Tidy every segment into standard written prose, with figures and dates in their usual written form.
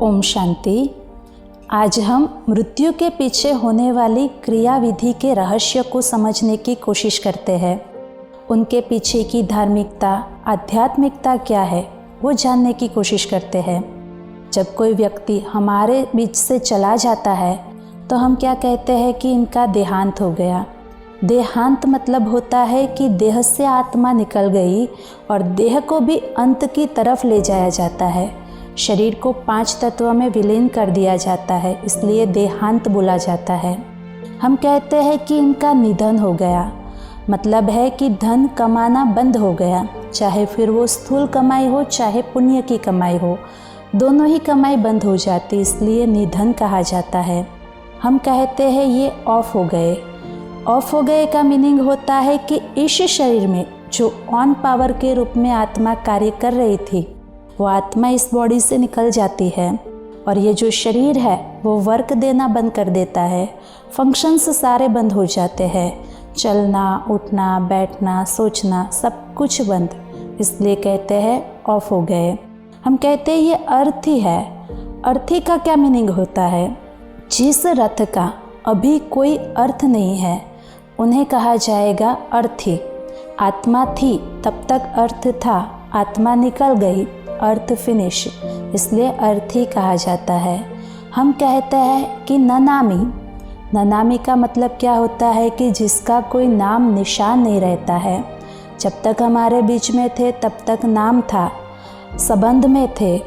ओम शांति। आज हम मृत्यु के पीछे होने वाली क्रियाविधि के रहस्य को समझने की कोशिश करते हैं। उनके पीछे की धार्मिकता, आध्यात्मिकता क्या है वो जानने की कोशिश करते हैं। जब कोई व्यक्ति हमारे बीच से चला जाता है तो हम क्या कहते हैं कि इनका देहांत हो गया। देहांत मतलब होता है कि देह से आत्मा निकल गई और देह को भी अंत की तरफ ले जाया जाता है। शरीर को 5 तत्वों में विलीन कर दिया जाता है, इसलिए देहांत बोला जाता है। हम कहते हैं कि इनका निधन हो गया, मतलब है कि धन कमाना बंद हो गया, चाहे फिर वो स्थूल कमाई हो चाहे पुण्य की कमाई हो, दोनों ही कमाई बंद हो जाती, इसलिए निधन कहा जाता है। हम कहते हैं ये ऑफ हो गए। ऑफ हो गए का मीनिंग होता है कि इस शरीर में जो ऑन पावर के रूप में आत्मा कार्य कर रही थी वो आत्मा इस बॉडी से निकल जाती है और ये जो शरीर है वो वर्क देना बंद कर देता है। फंक्शंस सारे बंद हो जाते हैं, चलना, उठना, बैठना, सोचना, सब कुछ बंद, इसलिए कहते हैं ऑफ हो गए। हम कहते हैं ये अर्थी है। अर्थी का क्या मीनिंग होता है? जिस रथ का अभी कोई अर्थ नहीं है उन्हें कहा जाएगा अर्थी। आत्मा थी तब तक अर्थ था, आत्मा निकल गई, अर्थ फिनिश, इसलिए अर्थी कहा जाता है। हम कहते हैं कि ननामी। ननामी का मतलब क्या होता है कि जिसका कोई नाम निशान नहीं रहता है। जब तक हमारे बीच में थे तब तक नाम था, संबंध में थे,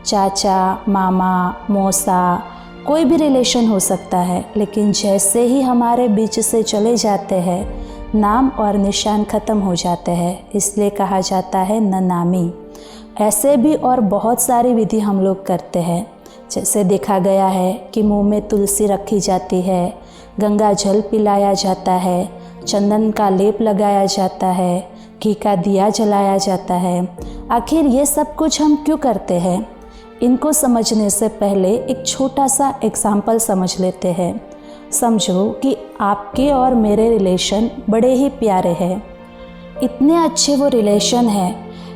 चाचा, मामा, मौसा, कोई भी रिलेशन हो सकता है, लेकिन जैसे ही हमारे बीच से चले जाते हैं नाम और निशान ख़त्म हो जाते हैं, इसलिए कहा जाता है ननामी। ऐसे भी और बहुत सारी विधि हम लोग करते हैं। जैसे देखा गया है कि मुंह में तुलसी रखी जाती है, गंगा जल पिलाया जाता है, चंदन का लेप लगाया जाता है, घी का दिया जलाया जाता है। आखिर ये सब कुछ हम क्यों करते हैं? इनको समझने से पहले एक छोटा सा एग्जाम्पल समझ लेते हैं। समझो कि आपके और मेरे रिलेशन बड़े ही प्यारे हैं। इतने अच्छे वो रिलेशन हैं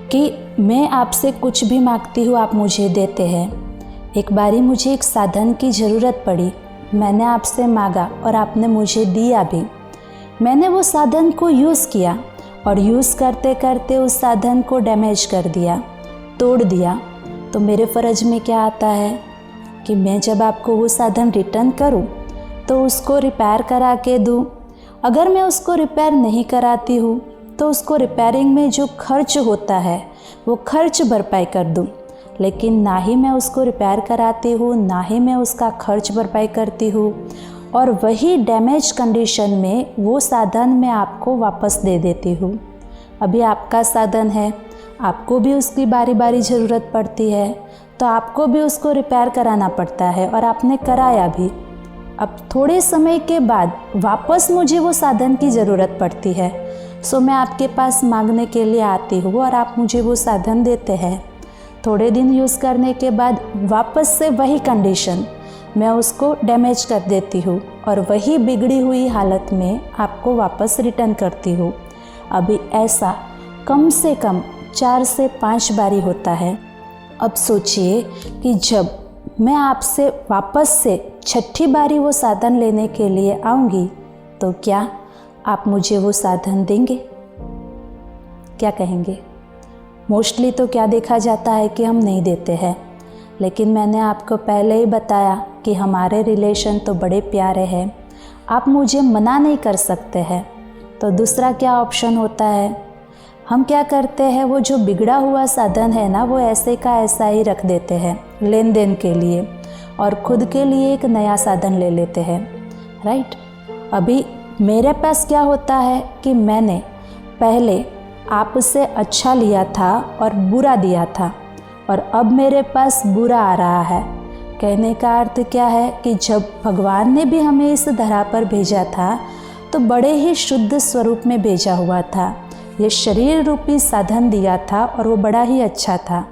कि मैं आपसे कुछ भी मांगती हूँ आप मुझे देते हैं। एक बारी मुझे एक साधन की ज़रूरत पड़ी, मैंने आपसे मांगा और आपने मुझे दिया भी। मैंने वो साधन को यूज़ किया और यूज़ करते करते उस साधन को डैमेज कर दिया, तोड़ दिया। तो मेरे फ़र्ज में क्या आता है कि मैं जब आपको वो साधन रिटर्न करूं तो उसको रिपेयर करा के दूं। अगर मैं उसको रिपेयर नहीं कराती हूँ तो उसको रिपेयरिंग में जो खर्च होता है वो खर्च भरपाई कर दूं। लेकिन ना ही मैं उसको रिपेयर कराती हूँ, ना ही मैं उसका खर्च भरपाई करती हूँ, और वही डैमेज कंडीशन में वो साधन मैं आपको वापस दे देती हूँ। अभी आपका साधन है, आपको भी उसकी बारी बारी ज़रूरत पड़ती है, तो आपको भी उसको रिपेयर कराना पड़ता है और आपने कराया भी। अब थोड़े समय के बाद वापस मुझे वो साधन की ज़रूरत पड़ती है, सो मैं आपके पास मांगने के लिए आती हूँ और आप मुझे वो साधन देते हैं। थोड़े दिन यूज़ करने के बाद वापस से वही कंडीशन, मैं उसको डैमेज कर देती हूँ और वही बिगड़ी हुई हालत में आपको वापस रिटर्न करती हूँ। अभी ऐसा कम से कम 4 से 5 बारी होता है। अब सोचिए कि जब मैं आपसे वापस से 6ठी बारी वो साधन लेने के लिए आऊँगी तो क्या आप मुझे वो साधन देंगे? क्या कहेंगे? मोस्टली तो क्या देखा जाता है कि हम नहीं देते हैं, लेकिन मैंने आपको पहले ही बताया कि हमारे रिलेशन तो बड़े प्यारे हैं, आप मुझे मना नहीं कर सकते हैं। तो दूसरा क्या ऑप्शन होता है? हम क्या करते हैं, वो जो बिगड़ा हुआ साधन है ना वो ऐसे का ऐसा ही रख देते हैं लेन देन के लिए और खुद के लिए एक नया साधन ले लेते हैं, राइट। अभी मेरे पास क्या होता है कि मैंने पहले आपसे अच्छा लिया था और बुरा दिया था और अब मेरे पास बुरा आ रहा है। कहने का अर्थ क्या है कि जब भगवान ने भी हमें इस धरा पर भेजा था तो बड़े ही शुद्ध स्वरूप में भेजा हुआ था। ये शरीर रूपी साधन दिया था और वो बड़ा ही अच्छा था,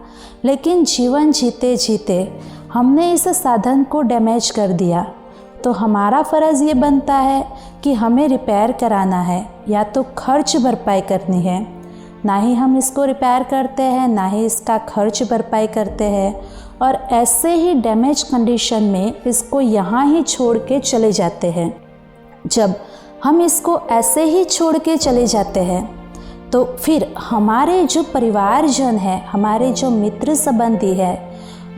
लेकिन जीवन जीते जीते हमने इस साधन को डैमेज कर दिया। तो हमारा फ़र्ज़ ये बनता है कि हमें रिपेयर कराना है या तो खर्च भरपाई करनी है। ना ही हम इसको रिपेयर करते हैं, ना ही इसका खर्च भरपाई करते हैं और ऐसे ही डैमेज कंडीशन में इसको यहाँ ही छोड़ के चले जाते हैं। जब हम इसको ऐसे ही छोड़ के चले जाते हैं तो फिर हमारे जो परिवारजन है, हमारे जो मित्र संबंधी है,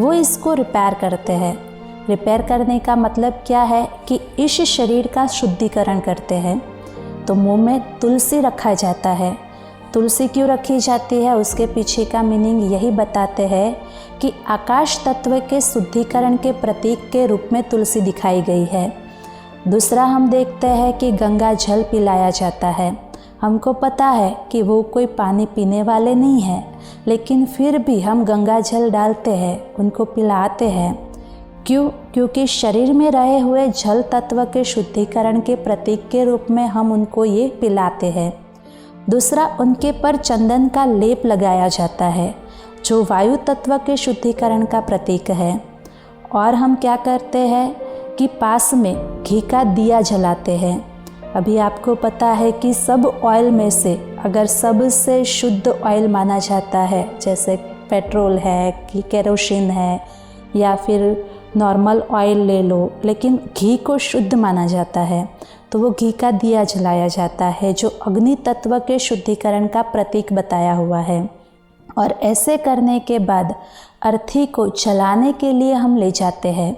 वो इसको रिपेयर करते हैं। रिपेयर करने का मतलब क्या है कि इस शरीर का शुद्धिकरण करते हैं। तो मुंह में तुलसी रखा जाता है। तुलसी क्यों रखी जाती है, उसके पीछे का मीनिंग यही बताते हैं कि आकाश तत्व के शुद्धिकरण के प्रतीक के रूप में तुलसी दिखाई गई है। दूसरा हम देखते हैं कि गंगा जल पिलाया जाता है। हमको पता है कि वो कोई पानी पीने वाले नहीं हैं, लेकिन फिर भी हम गंगा जल डालते हैं, उनको पिलाते हैं। क्यों? क्योंकि शरीर में रहे हुए जल तत्व के शुद्धिकरण के प्रतीक के रूप में हम उनको ये पिलाते हैं। दूसरा, उनके पर चंदन का लेप लगाया जाता है, जो वायु तत्व के शुद्धिकरण का प्रतीक है। और हम क्या करते हैं कि पास में घी का दिया जलाते हैं। अभी आपको पता है कि सब ऑयल में से अगर सबसे शुद्ध ऑयल माना जाता है, जैसे पेट्रोल है कि केरोसिन है या फिर नॉर्मल ऑयल ले लो, लेकिन घी को शुद्ध माना जाता है, तो वो घी का दिया जलाया जाता है, जो अग्नि तत्व के शुद्धिकरण का प्रतीक बताया हुआ है। और ऐसे करने के बाद अर्थी को जलाने के लिए हम ले जाते हैं।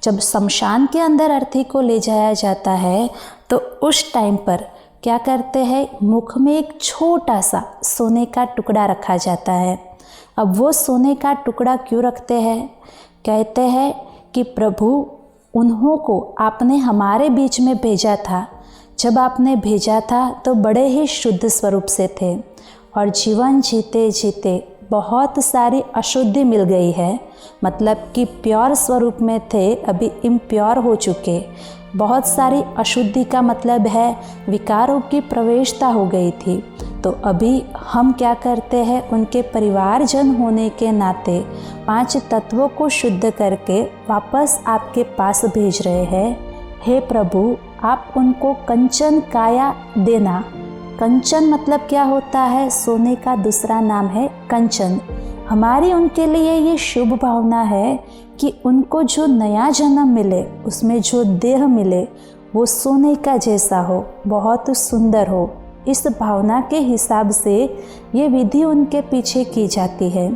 जब शमशान के अंदर अर्थी को ले जाया जाता है तो उस टाइम पर क्या करते हैं, मुख में एक छोटा सा सोने का टुकड़ा रखा जाता है। अब वो सोने का टुकड़ा क्यों रखते हैं? कहते हैं कि प्रभु, उन्हों को आपने हमारे बीच में भेजा था। जब आपने भेजा था तो बड़े ही शुद्ध स्वरूप से थे, और जीवन जीते जीते बहुत सारी अशुद्धि मिल गई है, मतलब कि प्योर स्वरूप में थे, अभी इम्प्योर हो चुके। बहुत सारी अशुद्धि का मतलब है विकारों की प्रवेशता हो गई थी। तो अभी हम क्या करते हैं, उनके परिवारजन होने के नाते 5 तत्वों को शुद्ध करके वापस आपके पास भेज रहे हैं। हे प्रभु, आप उनको कंचन काया देना। कंचन मतलब क्या होता है? सोने का दूसरा नाम है कंचन। हमारी उनके लिए ये शुभ भावना है कि उनको जो नया जन्म मिले, उसमें जो देह मिले, वो सोने का जैसा हो, बहुत सुंदर हो। इस भावना के हिसाब से ये विधि उनके पीछे की जाती है।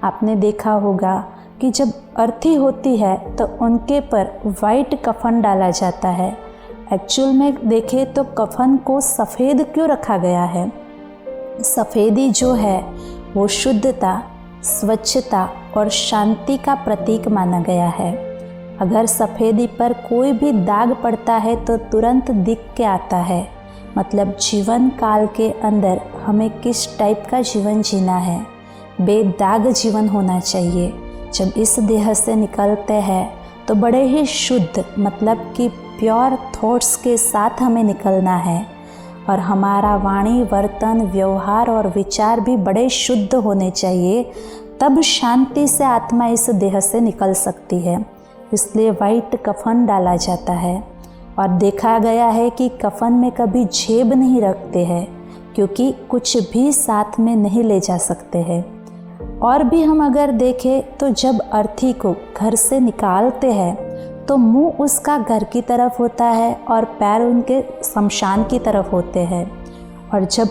आपने देखा होगा कि जब अर्थी होती है तो उनके पर वाइट कफन डाला जाता है। एक्चुअल में देखें तो कफन को सफ़ेद क्यों रखा गया है? सफ़ेदी जो है वो शुद्धता, स्वच्छता और शांति का प्रतीक माना गया है। अगर सफ़ेदी पर कोई भी दाग पड़ता है तो तुरंत दिख के आता है, मतलब जीवन काल के अंदर हमें किस टाइप का जीवन जीना है। बेदाग जीवन होना चाहिए। जब इस देह से निकलते हैं तो बड़े ही शुद्ध, मतलब कि प्योर थॉट्स के साथ हमें निकलना है, और हमारा वाणी, वर्तन, व्यवहार और विचार भी बड़े शुद्ध होने चाहिए। तब शांति से आत्मा इस देह से निकल सकती है। इसलिए वाइट कफन डाला जाता है। और देखा गया है कि कफन में कभी जेब नहीं रखते हैं, क्योंकि कुछ भी साथ में नहीं ले जा सकते हैं। और भी हम अगर देखें तो जब अर्थी को घर से निकालते हैं तो मुंह उसका घर की तरफ होता है और पैर उनके शमशान की तरफ होते हैं। और जब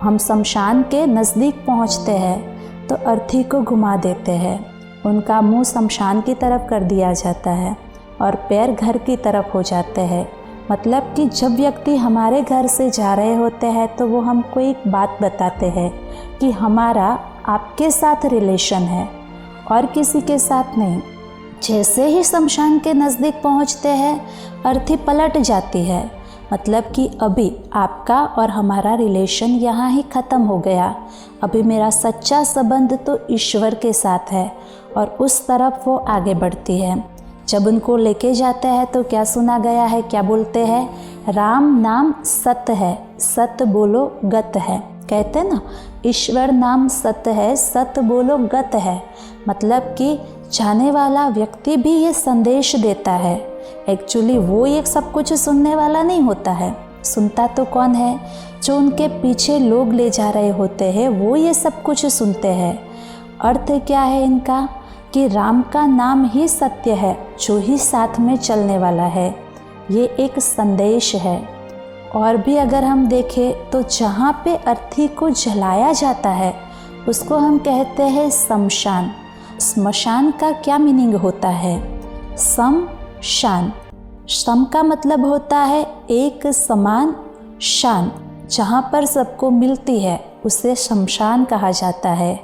हम शमशान के नज़दीक पहुंचते हैं तो अर्थी को घुमा देते हैं। उनका मुंह शमशान की तरफ कर दिया जाता है और पैर घर की तरफ हो जाते हैं। मतलब कि जब व्यक्ति हमारे घर से जा रहे होते हैं तो वो हमको एक बात बताते हैं कि हमारा आपके साथ रिलेशन है और किसी के साथ नहीं। जैसे ही शमशान के नज़दीक पहुंचते हैं, अर्थी पलट जाती है, मतलब कि अभी आपका और हमारा रिलेशन यहाँ ही ख़त्म हो गया। अभी मेरा सच्चा संबंध तो ईश्वर के साथ है, और उस तरफ वो आगे बढ़ती है। जब उनको लेके जाते हैं तो क्या सुना गया है, क्या बोलते हैं? राम नाम सत्य है, सत्य बोलो गत है। कहते हैं ना, ईश्वर नाम सत्य है, सत्य बोलो गत है। मतलब कि जाने वाला व्यक्ति भी ये संदेश देता है। एक्चुअली वो एक सब कुछ सुनने वाला नहीं होता है। सुनता तो कौन है? जो उनके पीछे लोग ले जा रहे होते हैं, वो ये सब कुछ सुनते हैं। अर्थ क्या है इनका? कि राम का नाम ही सत्य है, जो ही साथ में चलने वाला है। ये एक संदेश है। और भी अगर हम देखें तो जहाँ पे अर्थी को जलाया जाता है उसको हम कहते हैं शमशान। श्मशान का क्या मीनिंग होता है? सम शान। सम का मतलब होता है एक समान, शान जहाँ पर सबको मिलती है उसे शमशान कहा जाता है।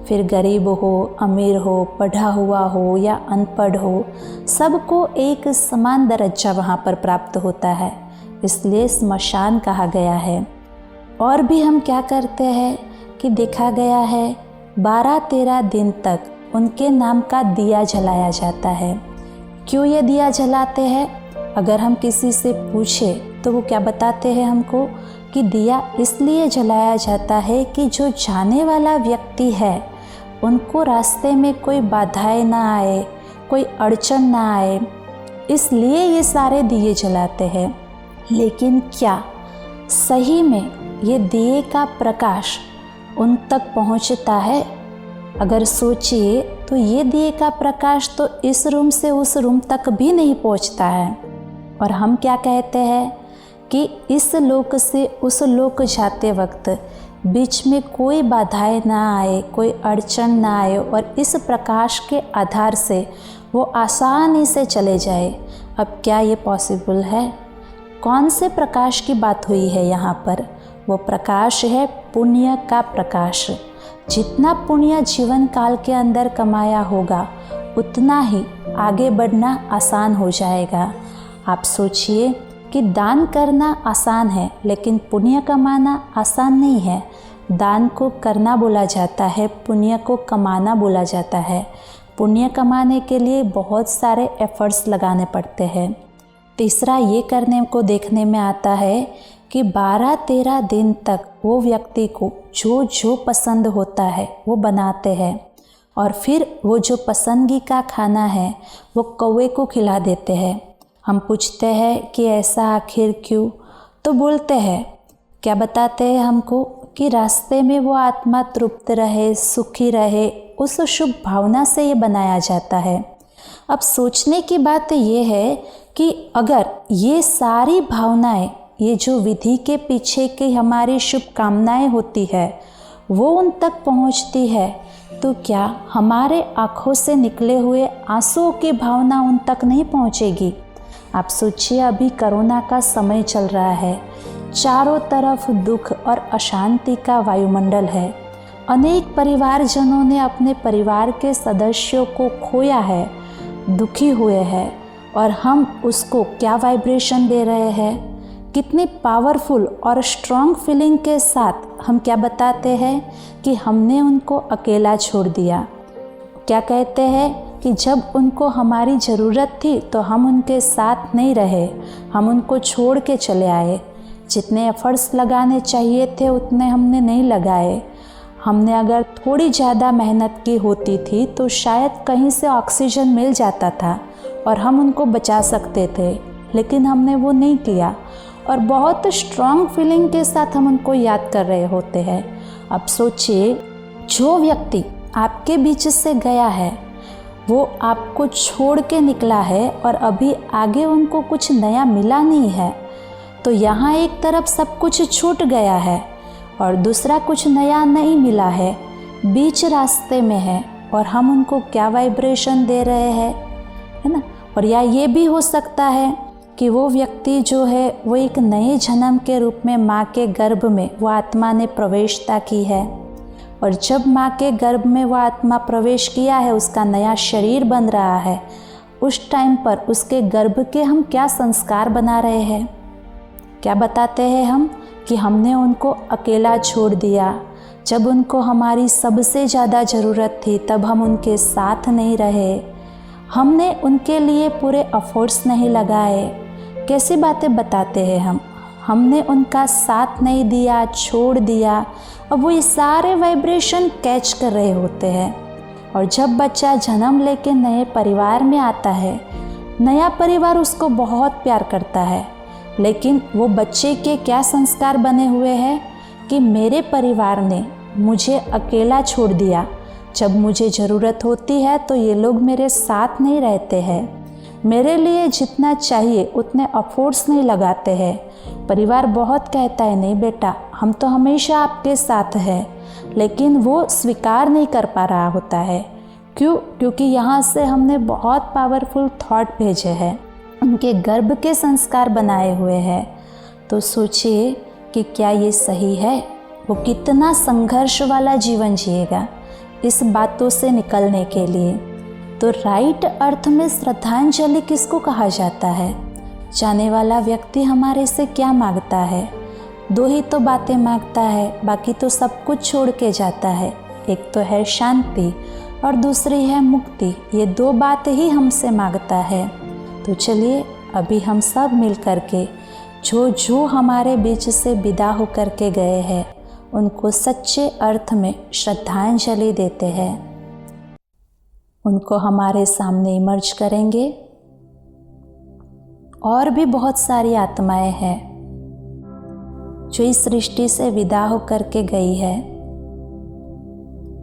फिर गरीब हो, अमीर हो, पढ़ा हुआ हो या अनपढ़ हो, सबको एक समान दर्जा वहाँ पर प्राप्त होता है, इसलिए श्मशान कहा गया है। और भी हम क्या करते हैं कि देखा गया है 12-13 दिन तक उनके नाम का दिया जलाया जाता है। क्यों ये दिया जलाते हैं? अगर हम किसी से पूछे तो वो क्या बताते हैं हमको कि दिया इसलिए जलाया जाता है कि जो जाने वाला व्यक्ति है उनको रास्ते में कोई बाधाएं ना आए, कोई अड़चन ना आए, इसलिए ये सारे दिए जलाते हैं। लेकिन क्या सही में ये दिए का प्रकाश उन तक पहुंचता है? अगर सोचिए तो ये दिए का प्रकाश तो इस रूम से उस रूम तक भी नहीं पहुंचता है। और हम क्या कहते हैं कि इस लोक से उस लोक जाते वक्त बीच में कोई बाधाएं ना आए, कोई अड़चन ना आए और इस प्रकाश के आधार से वो आसानी से चले जाए। अब क्या ये पॉसिबल है? कौन से प्रकाश की बात हुई है यहाँ पर? वो प्रकाश है पुण्य का प्रकाश। जितना पुण्य जीवन काल के अंदर कमाया होगा उतना ही आगे बढ़ना आसान हो जाएगा। आप सोचिए कि दान करना आसान है लेकिन पुण्य कमाना आसान नहीं है। दान को करना बोला जाता है, पुण्य को कमाना बोला जाता है। पुण्य कमाने के लिए बहुत सारे एफर्ट्स लगाने पड़ते हैं। तीसरा ये करने को देखने में आता है कि 12-13 दिन तक वो व्यक्ति को जो जो पसंद होता है वो बनाते हैं और फिर वो जो पसंदगी का खाना है वो कौवे को खिला देते हैं। हम पूछते हैं कि ऐसा आखिर क्यों? तो बोलते हैं, क्या बताते हैं हमको कि रास्ते में वो आत्मा तृप्त रहे, सुखी रहे, उस शुभ भावना से ये बनाया जाता है। अब सोचने की बात ये है कि अगर ये सारी भावनाएं, ये जो विधि के पीछे की हमारी शुभ कामनाएं होती है वो उन तक पहुंचती है, तो क्या हमारे आँखों से निकले हुए आंसुओं की भावना उन तक नहीं पहुंचेगी? आप सोचिए, अभी कोरोना का समय चल रहा है, चारों तरफ दुख और अशांति का वायुमंडल है। अनेक परिवारजनों ने अपने परिवार के सदस्यों को खोया है, दुखी हुए हैं, और हम उसको क्या वाइब्रेशन दे रहे हैं? कितनी पावरफुल और स्ट्रॉन्ग फीलिंग के साथ हम क्या बताते हैं कि हमने उनको अकेला छोड़ दिया। क्या कहते हैं कि जब उनको हमारी ज़रूरत थी तो हम उनके साथ नहीं रहे, हम उनको छोड़ के चले आए। जितने एफर्ट्स लगाने चाहिए थे उतने हमने नहीं लगाए। हमने अगर थोड़ी ज़्यादा मेहनत की होती थी तो शायद कहीं से ऑक्सीजन मिल जाता था और हम उनको बचा सकते थे, लेकिन हमने वो नहीं किया और बहुत स्ट्रॉन्ग फीलिंग के साथ हम उनको याद कर रहे होते हैं। अब सोचिए, जो व्यक्ति आपके बीच से गया है वो आपको छोड़ के निकला है और अभी आगे उनको कुछ नया मिला नहीं है, तो यहाँ एक तरफ सब कुछ छूट गया है और दूसरा कुछ नया नहीं मिला है, बीच रास्ते में है, और हम उनको क्या वाइब्रेशन दे रहे हैं, है ना। और या ये भी हो सकता है कि वो व्यक्ति जो है वो एक नए जन्म के रूप में माँ के गर्भ में वो आत्मा ने प्रवेशता की है, और जब माँ के गर्भ में वो आत्मा प्रवेश किया है, उसका नया शरीर बन रहा है, उस टाइम पर उसके गर्भ के हम क्या संस्कार बना रहे हैं? क्या बताते हैं हम कि हमने उनको अकेला छोड़ दिया। जब उनको हमारी सबसे ज़्यादा ज़रूरत थी तब हम उनके साथ नहीं रहे, हमने उनके लिए पूरे एफर्ट्स नहीं लगाए। कैसी बातें बताते हैं हम? हमने उनका साथ नहीं दिया, छोड़ दिया। अब वो ये सारे वाइब्रेशन कैच कर रहे होते हैं। और जब बच्चा जन्म लेके नए परिवार में आता है, नया परिवार उसको बहुत प्यार करता है, लेकिन वो बच्चे के क्या संस्कार बने हुए हैं कि मेरे परिवार ने मुझे अकेला छोड़ दिया, जब मुझे ज़रूरत होती है तो ये लोग मेरे साथ नहीं रहते हैं, मेरे लिए जितना चाहिए उतने एफर्ट्स नहीं लगाते हैं। परिवार बहुत कहता है नहीं बेटा हम तो हमेशा आपके साथ हैं, लेकिन वो स्वीकार नहीं कर पा रहा होता है। क्यों? क्योंकि यहाँ से हमने बहुत पावरफुल थॉट भेजे हैं, उनके गर्भ के संस्कार बनाए हुए हैं। तो सोचिए कि क्या ये सही है? वो कितना संघर्ष वाला जीवन जिएगा इस बातों से निकलने के लिए। तो राइट अर्थ में श्रद्धांजलि किसको कहा जाता है? जाने वाला व्यक्ति हमारे से क्या मांगता है? दो ही तो बातें मांगता है, बाकी तो सब कुछ छोड़ के जाता है। एक तो है शांति और दूसरी है मुक्ति। ये दो बात ही हमसे मांगता है। तो चलिए अभी हम सब मिल कर के जो हमारे बीच से विदा होकर के गए हैं उनको सच्चे अर्थ में श्रद्धांजलि देते हैं। उनको हमारे सामने इमर्ज करेंगे। और भी बहुत सारी आत्माएं हैं जो इस सृष्टि से विदा होकर के गई है,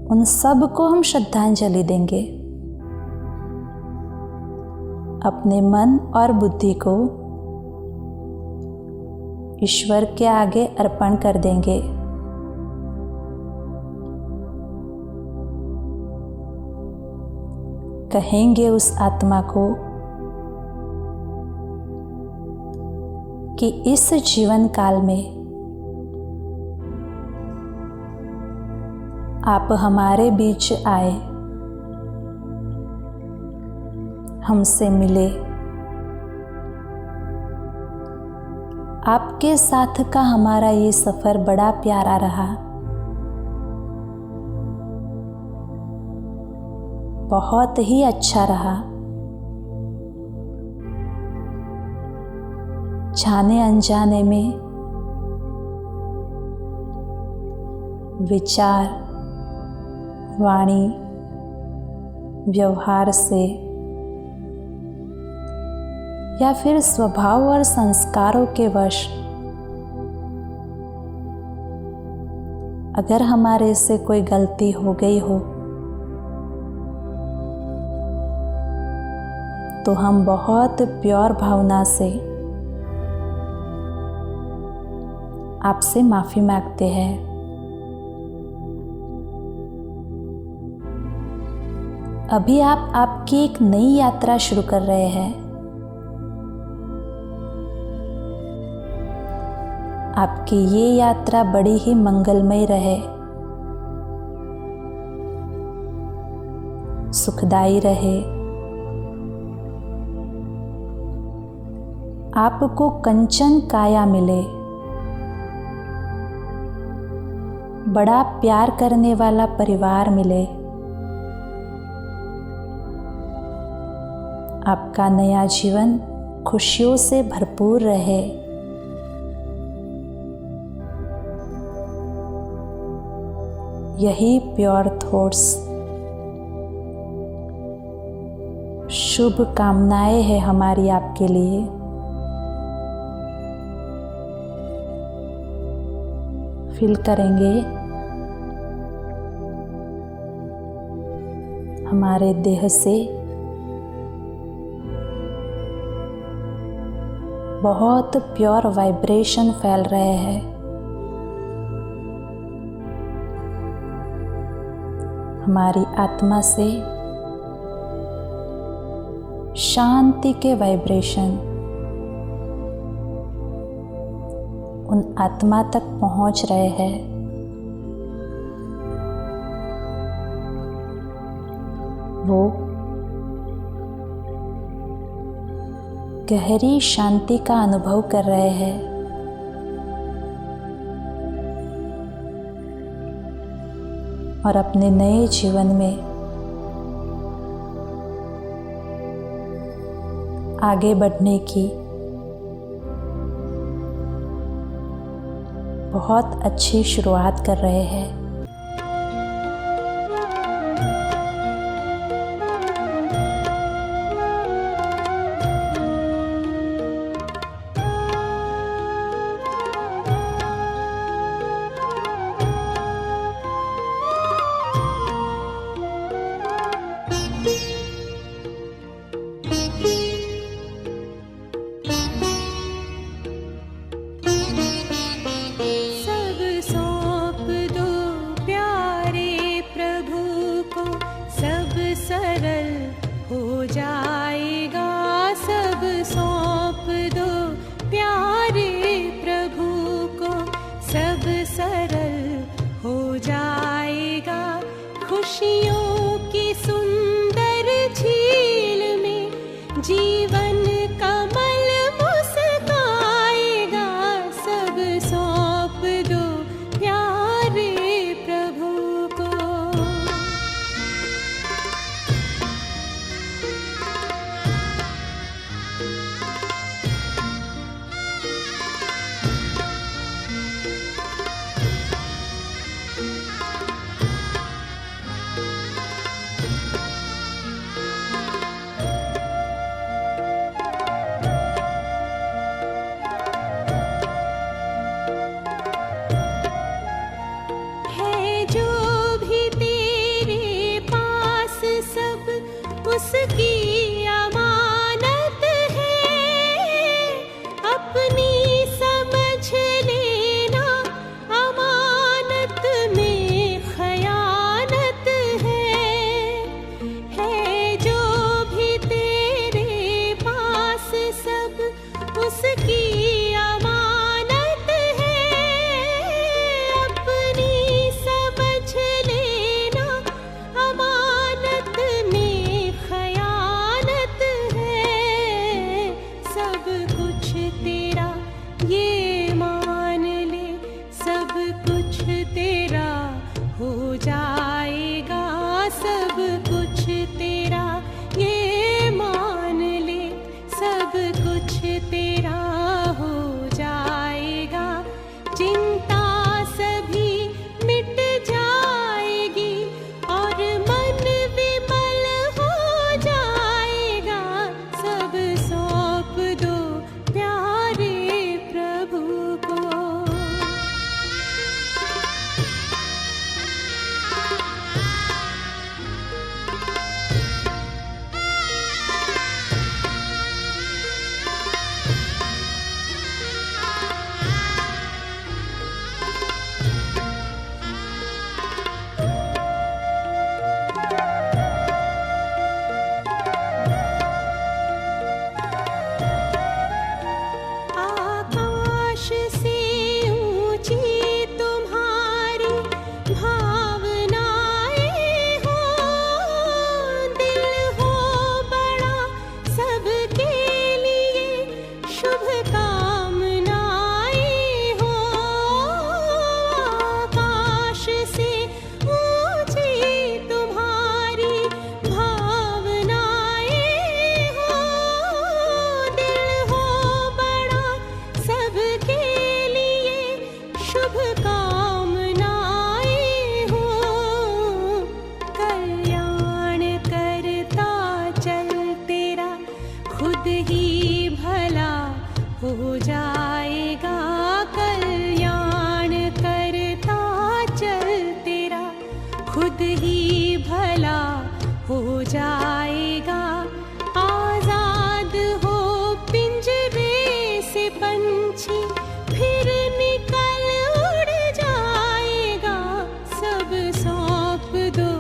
उन सब को हम श्रद्धांजलि देंगे। अपने मन और बुद्धि को ईश्वर के आगे अर्पण कर देंगे। कहेंगे उस आत्मा को कि इस जीवन काल में आप हमारे बीच आए, हमसे मिले, आपके साथ का हमारा ये सफ़र बड़ा प्यारा रहा, बहुत ही अच्छा रहा। जाने अनजाने में विचार, वाणी, व्यवहार से या फिर स्वभाव और संस्कारों के वश अगर हमारे से कोई गलती हो गई हो तो हम बहुत प्योर भावना से आपसे माफ़ी मांगते हैं। अभी आप आपकी एक नई यात्रा शुरू कर रहे हैं। आपकी ये यात्रा बड़ी ही मंगलमय रहे, सुखदायी रहे। आपको कंचन काया मिले, बड़ा प्यार करने वाला परिवार मिले। आपका नया जीवन खुशियों से भरपूर रहे। यही प्योर थॉट्स, शुभ कामनाएं हैं हमारी आपके लिए। फील करेंगे हमारे देह से बहुत प्योर वाइब्रेशन फैल रहे हैं। हमारी आत्मा से शांति के वाइब्रेशन उन आत्मा तक पहुंच रहे हैं। वो गहरी शांति का अनुभव कर रहे हैं। और अपने नए जीवन में आगे बढ़ने की बहुत अच्छी शुरुआत कर रहे हैं। खुशियों की सुंदर झील में जीवन कमल मुस्काएगा। सब सौंप दो प्यारे प्रभु को। है जो भी तेरे पास सब उसकी अमानत है। अपनी समझ लेना अमानत में खयानत है। जो भी तेरे पास सब उसकी अमानत है। अपनी समझ लेना अमानत में खयानत है। सब कुछ तेरा ये मान ले, सब कुछ तेरा हो जाएगा। सब कुछ तेरा ये मान ले, सब कुछ तेरा हो जाएगा। चिंता सभी मिट जाएगी और मन विमल हो जाएगा। सब सौंप दो प्यारे प्रभु को। आकाश से ऊंची तुम्हारी भावनाएं हो। दिल हो बड़ा सबके लिए शुभ कामनाएं हो। आकाश से ऊंची तुम्हारी भावनाएं हो। दिल हो बड़ा सबके लिए शुभ कामनाएं हो। कल्याण करता चल तेरा खुद ही भला हो जाएगा। कल्याण करता चल तेरा खुद ही भला हो जाएगा। आजाद हो पिंजरे से पंछी फिर निकल उड़ जाएगा। सब सौंप दो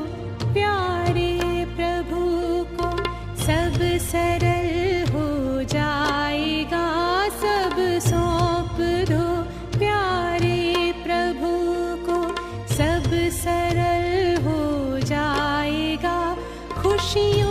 प्यारे प्रभु को। सब सरल हो जाएगा। सब सौंप दो प्यारे प्रभु को। सब सरल हो जाएगा। खुशियों